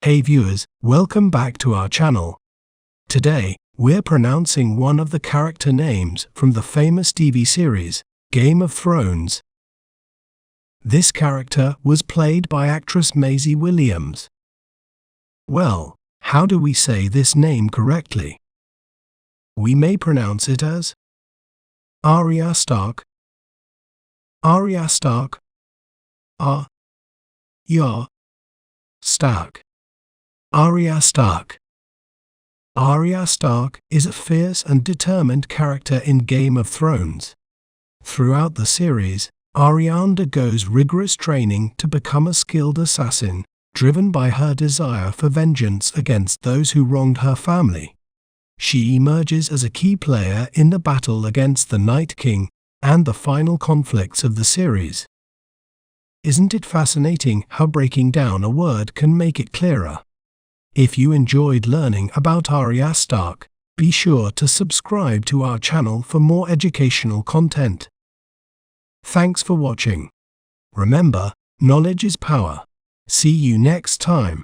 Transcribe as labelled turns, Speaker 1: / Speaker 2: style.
Speaker 1: Hey viewers, welcome back to our channel. Today, we're pronouncing one of the character names from the famous TV series, Game of Thrones. This character was played by actress Maisie Williams. Well, how do we say this name correctly? We may pronounce it as Arya Stark, Arya Stark, Arya Stark, Arya Stark. Arya Stark is a fierce and determined character in Game of Thrones. Throughout the series, Arya undergoes rigorous training to become a skilled assassin, driven by her desire for vengeance against those who wronged her family. She emerges as a key player in the battle against the Night King and the final conflicts of the series. Isn't it fascinating how breaking down a word can make it clearer? If you enjoyed learning about Arya Stark, be sure to subscribe to our channel for more educational content. Thanks for watching. Remember, knowledge is power. See you next time.